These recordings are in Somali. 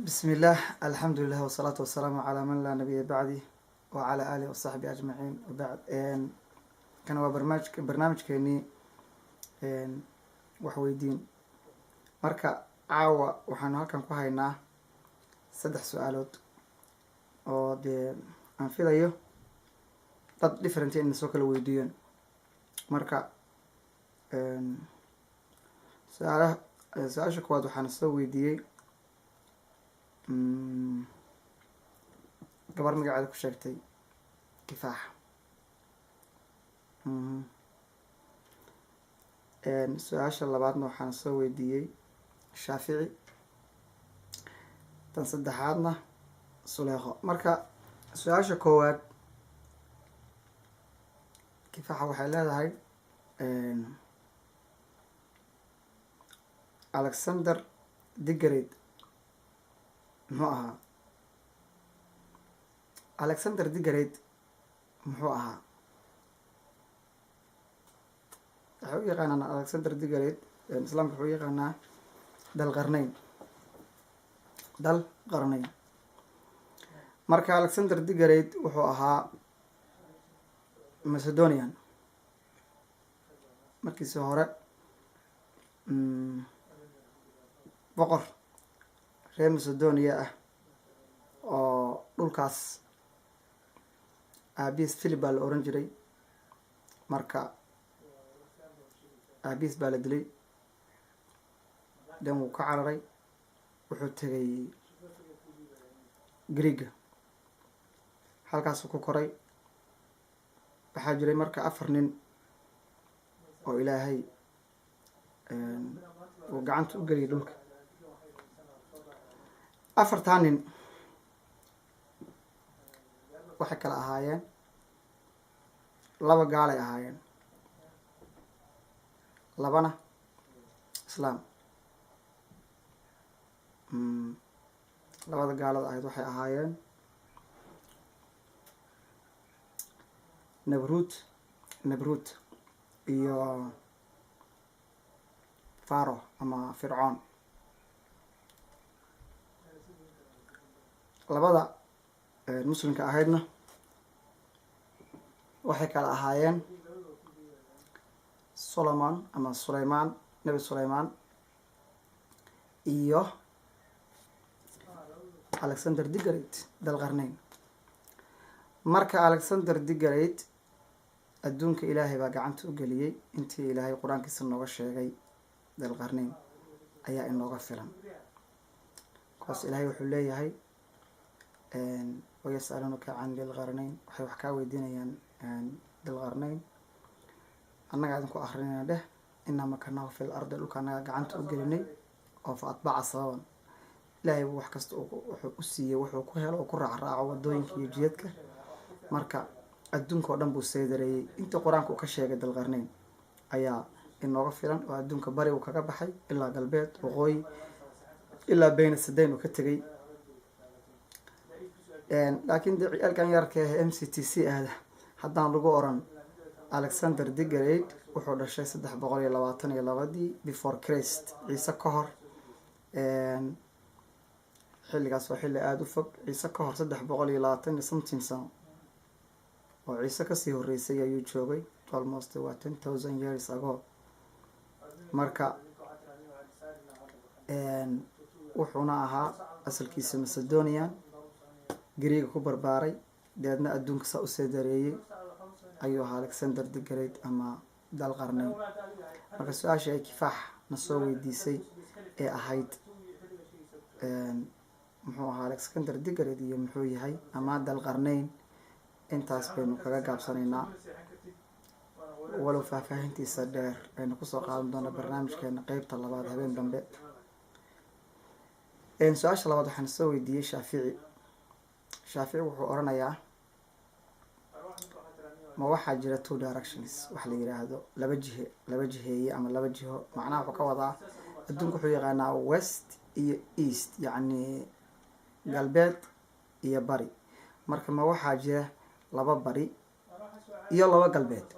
بسم الله الحمد لله والصلاة والسلام على من لا نبي بعده وعلى آله وصحبه أجمعين وبعد كان هو برنامج كيني وحويدين marka caawa waxaanu halkan ku haynaa 3 su-aalood oo dee aan filayo dad different in soo kala weydiiyeen marka su-aasha koowaad waxaan soo weydiiyey gabar magaceeda ku sheegtay kifaax su-aasha labaadna waxaan soo weydiiyey shaafici tan saddexaadna suleekho marka su-aasha koowaad kifaaxa waxay leedahay alexander digareed muxuu ahaa alexander digareed muxuu ahaa waxay u yaqaanaan alexander digareed islaamka wuxuu u yaqaanaa dal qarnayn marka alexander digareed wuxuu ahaa macedonian markiisi hore boqor reer macedonia ah oo dhulkaas aabiis philip baa la oran jiray marka aabiis baa la dilay dan wuu ka cararay wuxuu tegay greega halkaasuu ku koray waxaa jiray marka 4 nin oo ilaahay uu gacanta u geliyay dhulka 4taa nin waxay kala ahaayeen 2 gaalay ahaayeen 2na islaam 2da gaalada ahayd waxay ahaayeen nabrut iyo faro ama fircoon 2da muslimka ahaydna waxay kala ahaayeen solomon ama suleyman nebi suleyman iyo alexander digareed dal qarnayn marka alexander digareed adduunka ilaahay baa gacanta u geliyey intii ilaahay qur-aankiisa nooga sheegay dal qarnayn ayaa inooga filan kaas ilaahay wuxuu leeyahay wayasaluunaka can dil qarnayn waxay wax kaa weydiinayaan dil qarnayn annaga idinku akrinayna dheh inaa makanahu fil ardi dhulka annaga gacanta u gelinay oo fa atbaca sababan ilaahay buu wax kasta wuxuu u siiyey wuxuu ku helo oo ku raacraaco wadooyinka iyo jidadka marka adduunka oo dhan buu saydareeyey intii qur-aanka uu ka sheegay dal qarnayn ayaa inooga filan oo adduunka bari uu kaga baxay ilaa galbeed waqooyi ilaa bayna sadeyn uu ka tegay laakiin dee ciyaalkan yarka ah m c t c ahda haddaan lagu oran alexander digareed wuxuu dhashay 322 before christ ciise ka hor xilligaas waa xilli aada u fog ciise ka hor 320 something sano oo ciise kasii horeysay ayuu joogay almost waa 10,000 years ago marka wuxuuna ahaa asalkiisa macedonian greega ku barbaaray deedna adduunka saa u seedareeyey ayuu ahaa alexander digareed ama dal qarnayn marka su-aasha ay kifaax na soo weydiisay ee ahayd muxuu ahaa alexander digareed iyo muxuu yahay ama dal qarnayn intaas baynu kaga gaabsanaynaa walow faahfaahintiisa dheer aynu kusoo qaadan doona barnaamijkeena qeybta labaad habeen dambe su-aasha labaad waxaan soo weydiiyey shaafici wuxuu oranayaa ma waxaa jira 2 directions wax la yiraahdo laba jiheeye ama 2 jiho macnaha wuxuu ka wadaa adduunka wuxuu yaqaanaa west iyo east yacni galbeed iyo bari marka ma waxaa jira 2 bari iyo 2 galbeed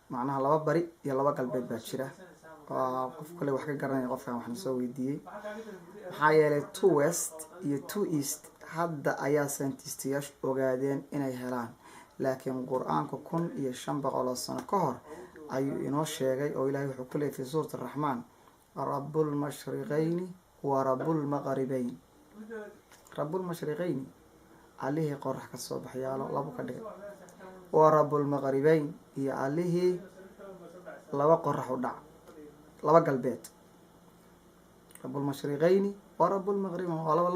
macnaha 2 bari iyo 2 galbeed baa jira qof kale wax ka garanaya qofkan waxna soo weydiiyey maxaa yeelay 2 west iyo 2 east hadda ayaa scientistiyaashu ogaadeen inay helaan laakiin qur-aanku 1500 sano ka hor ayuu inoo sheegay oo ilaahay wuxuu ku leeyahay fi suurat araxmaan rabbulmashriqayni wa rabbulmaqribayn rabbulmashriqayni allihii qorax ka soo baxyaalo labo ka dhigay wa rabbulmaqribayn iyo allihii laba qorax u dhac laba galbeed rabbulmashriqayni wa rabbulmaqribayn waa laba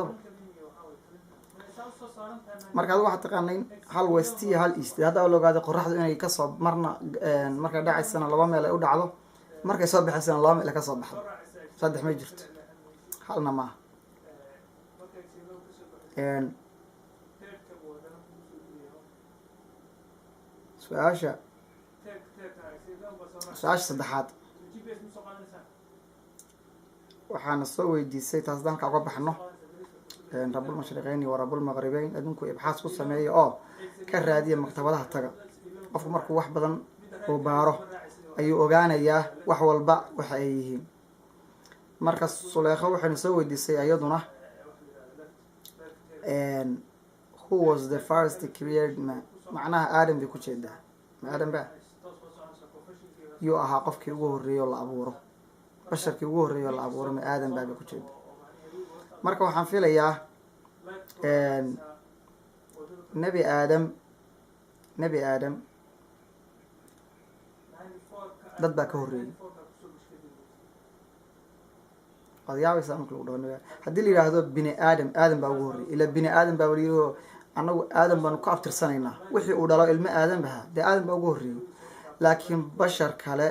markaad waxaad taqaanayn hal west iyo hal east hadda la ogaaday qoraxdu inay kasoo marna markay dhacaysana laba meel ay u dhacdo markay soo baxaysana laba meel ay kasoo baxdo saddex ma jirto halna maaha su-aasha saddexaad waxaana soo weydiisay taas dalka uga baxno rabbulmashriqayni wa rabbulmaqribayn adinku ibxaas ku sameeya oo ka raadiya maktabadaha taga qofku markuu wax badan uu baaro ayuu ogaanayaa wax walba waxa ay yihiin marka Suleekho waxayna soo weydiisay ayaduna who was the first created man macnaha aadam bay ku jeedaa ma aadam ba yuu ahaa qofkii ugu horreeyay oo la abuuro basharkii ugu horreeyay oo la abuuro ma aadam baa ku jeedaa marka waxaan filayaa nebi aadam dad baa ka horreeyay odayaabaysa marka lagu dhaho haddii la yidhaahdo bini aadam baa ugu horreeyay ila bini aadam baa waliyo annagu aadam baanu ku abtirsanaynaa wixii uu dhalo ilmo aadam baha dee aadam baa ugu horreeyay laakiin bashar kale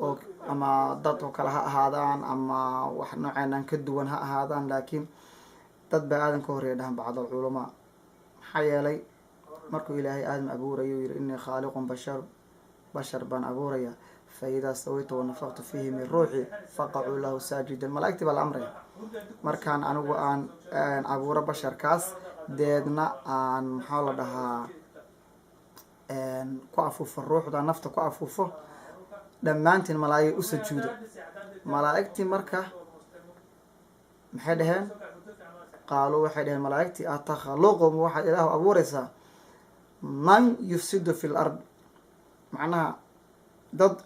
oo ama dad oo kale ha ahaadaan ama wax nooceenan ka duwan ha ahaadaan laakiin dad baa aadam ka horreeya dhahan bacdal culamaa maxaa yeelay markuu ilaahay aadam abuurayo yidhi innii khaaliqun bashar baan abuuraya fa idaa sawaytu wanafaqtu fiihi min ruuxi faqacuu lahu saajidan malaa'igtii baa la amraya markaan anigu aan abuuro basharkaas deedna aan maxaa la dhahaa ku afuufo ruuxda nafta ku afuufo dhammaantiin malaa'ig u sujuudo malaa'igtii marka maxay dhaheen qaaluu waxay dhaheen malaa'igtii atakhaluqum waxaad ilaahu abuureysaa man yufsidu fi lard macnaha dad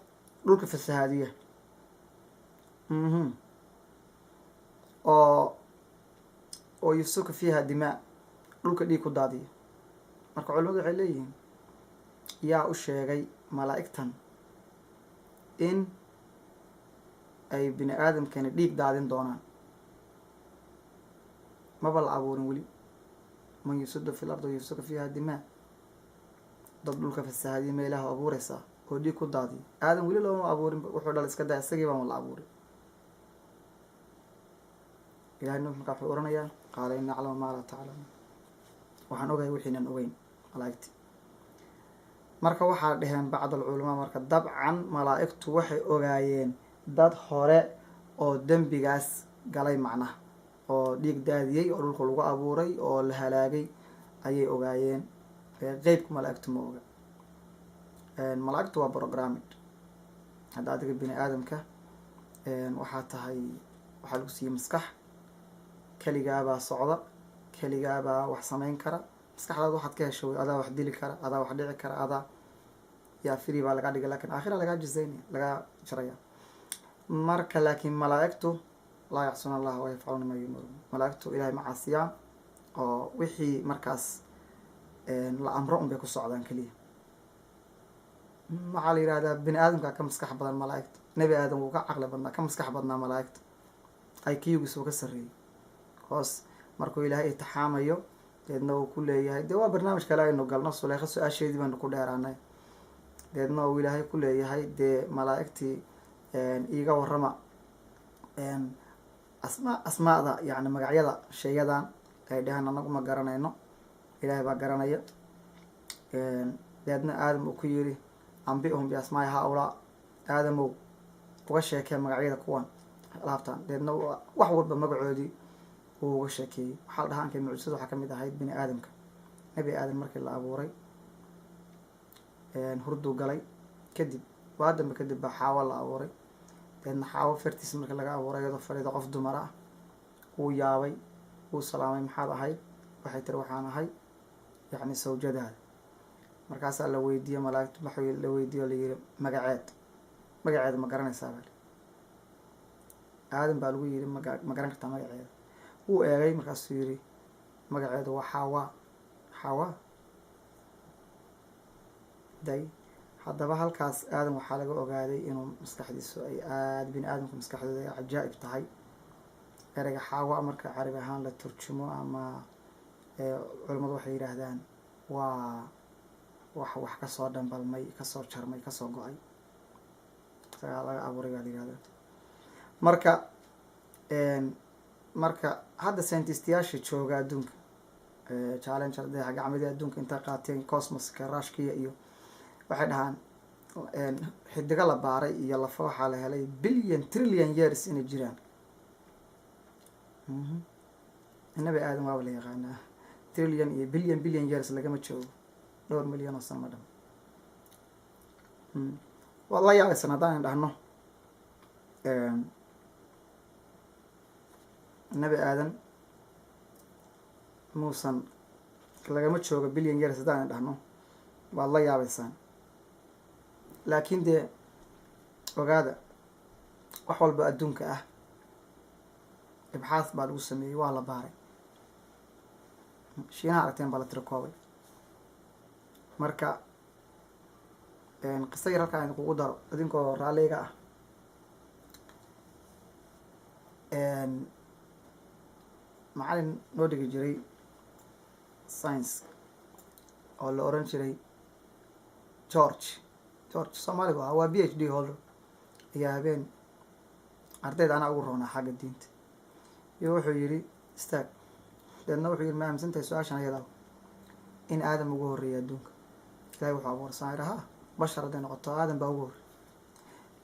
dhulka fasahaadiya oo yufsuka fiiha dimaa dhulka dhiig ku daadiya marka culimadu waxay leeyihiin yaa u sheegay malaa'igtan in ay bini aadamkani dhiig daadin doonaan maba la abuurin weli man yufsidu fi lard yufsuka fiiha dimaa dad dhulka fasahaadiya ma ilaahu abuureysaa oo dhiig ku daadiya aadam weli looma abuurin wuxuu dhala iska daa isagii baan la abuurin ilahay nuux markaa wuxuu oranayaa qaala inii aclamu maa laa taclamuun waxaan ogahay wixiinan ogeyn malaa'igti marka waxaa dhaheen bacdal culamaa marka dabcan malaa'igtu waxay ogaayeen dad hore oo dembigaas galay macnaha oo dhiig daadiyey oo dhulka lagu abuuray oo la halaagay ayay ogaayeen qeybka malaa'igtu ma oga malaa'igtu waa programmed hadda adiga bini aadamka waxaa tahay waxaa lagu siiyey maskax keligaabaa socda keligaabaa wax samayn kara maskaxdaada waxaad ka hesho adaa wax dili kara adaa wax dhici kara adaa yaa free baa laga dhigay lakin aakhira lagaa jizaynaya lagaa jaraya marka laakiin malaa'igtu laa yacsuuna allaha wa yafcaluuna maa yu'maruun malaa'igtu ilahay ma caasiyaan oo wixii markaas la amro un bay ku socdaan keliya waxaa la yihahdaa bini aadamkaa ka maskax badan malaa'igta nebi aadam wuu ka caqli badnaa ka maskax badnaa malaa'igta IQ-giis uu ka sarreeyay hoos markuu ilaahay itixaamayo deedna uu ku leeyahay dee waa barnaamij kale aynu galno Suleekho su-aasheedii baanu ku dheeraanay deedna uu ilaahay ku leeyahay dee malaa'igtii iiga warrama asmaada yacni magacyada sheeyadan ay dhahaan anagu ma garanayno ilaahay baa garanaya deedna aadam uu ku yidhi ambihum biasmaai haa-ulaa aadamow uga sheekee magacyada kuwan laabtaan deedna wax walba magacoodii uu uga sheekeeyey waxaa la dhahaa ankay mucjisada waxaa kamid ahayd bini aadamka nebi aadam markii la abuuray hurduu galay kadib waa dambe kadib baa xaawa la abuuray deedna xaawo fartiisa marka laga abuuray iyadoo fadhida qof dumar ah wuu yaabay, wuu salaamay, maxaad ahayd? waxay tiri waxaan ahay yacni sawjadaada. markaasaa la weydiiyey malaa'igtu waxa la weydiiye o layidhi magaceeda ma garanaysaa bal aadan baa lagu yidhi ma garan kartaa magaceeda? wuu eegay markaasuu yidhi magaceedu waa xawa day. haddaba halkaas aadan waxaa laga ogaaday inuu maskaxdiisu ay aada bini aadamka maskaxdooda ay cajaa'ib tahay. ereyga xawa marka carabi ahaan la turjumo ama culimmadu waxay yidhaahdaan waa wax kasoo dhambalmay, kasoo jarmay, kasoo go-ay, isagaa laga abuuray baa la yihahdaa. marka hadda scientistiyaasha jooga adduunka challenger dayax gacmadii adduunka intay qaateen cosmoska rushkiya iyo waxay dhahaan xidigo la baaray iyo lafa waxaa la helay trillion years inay jiraan. nabi aadan waaba la yaqaanaa, trillion iyo billion years lagama joogo, dhowr milyan oo sano ma dham. waad la yaabaysan haddaan dhahno nabi aadan muusan lagama joogo billion years haddaan dhahno waad la yaabaysaan. laakiin dee ogaada wax walba adduunka ah ibxaas baa lagu sameeyey, waa la baaray. shiinaha aragteen baa la tiro koobay. marka qisa yar halkaan idinkugu daro idinkoo raalliga ah. macalin noo dhigi jiray science oo la oran jiray george soomaaligu ah, waa PhD holder, ayaa habeen ardayda anaa ugu roonaa xagga diinta iyo wuxuu yidhi istaag. deedna wuxuu yidhi ma aaminsantahay su-aashan ayada in aadam ugu horreeyay adduunka? ilahay wuxuu abuuray saan idhi ha bashar hadday noqoto aadam baa ugu horrey,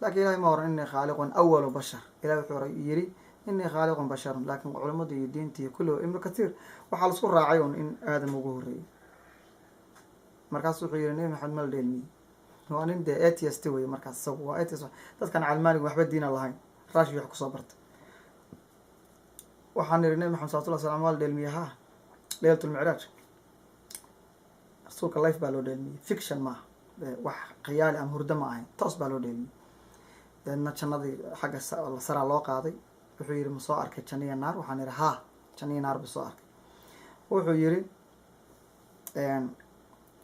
laakiin ilahay ma oran inii khaaliqun awalu bashar. ilahay wuxuu yidhi inii khaaliqun basharun, laakiin culimmadu iyo diinta iyo kulli ibnu kathiir waxaa laisku raacay un in aadam ugu horreeyay. markaasu wuxuu yidhi nebi maxamed ma la dheelmiyey, waa nin dee atheist wey. markaas isagu waa atheist, dadkan calmaaniga waxba diina lahayn, raashi wax kusoo barta. waxaan niri nebi maxamed salawatullah wasalam waa la dheelmiyey ha leylatulmicraaj, rasuulka life baa loo dheelmiyey, fiction maaha, wax khiyaali ama hurdo ma ahayn, toos baa loo dheelmiyey. deedna jannadii xagga saraa loo qaaday. wuxuu yidhi ma soo arkay janno iyo naar? waxaan idhi ha janno iyo naar buu soo arkay. wuxuu yidhi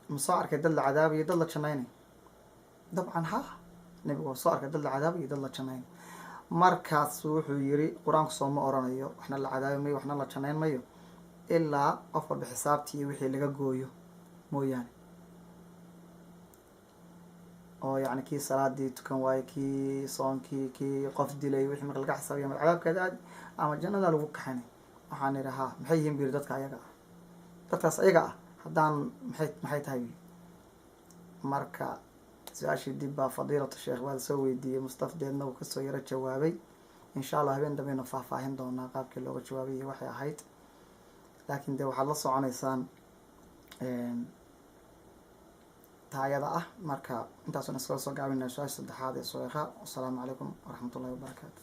ma soo arkay dad la cadaabayo dad la jannaynayo? dabcan ha, nebigu waa soo arkay dad la cadaabayo dad la jannaynayo. markaas wuxuu yidhi qur-aanku soo ma oranayo waxna la cadaabi mayo waxna la jannayn mayo ilaa qof walba xisaabtii iyo wixii laga gooyo mooyaane. oo yacni kii salaadii tukan waaye, kii soonkii, kii qof dilay, wixii marka laga xisaabiya ama cadaabkeeda aadi ama jannada lagu kaxinay. waxaan idhi ha maxay yihiin buyiri dadka ayaga ah, dadkaas ayaga ah haddaan maxay tahay. marka su-aashii dib baa fadiilatu sheekh baa lasoo weydiiyey mustafdeedna uu kasoo yaro jawaabay. insha allah habeen dambeynu faahfaahin doonaa qaabkii looga jawaabay iyo waxay ahayd. laakiin dee waxaad la soconaysaan taayada ah. marka intaasuna iskala soo gaabinaa su-aasha saddexaad ee sueekha. wasalaamu calaykum waraxmatullahi wabarakaatu.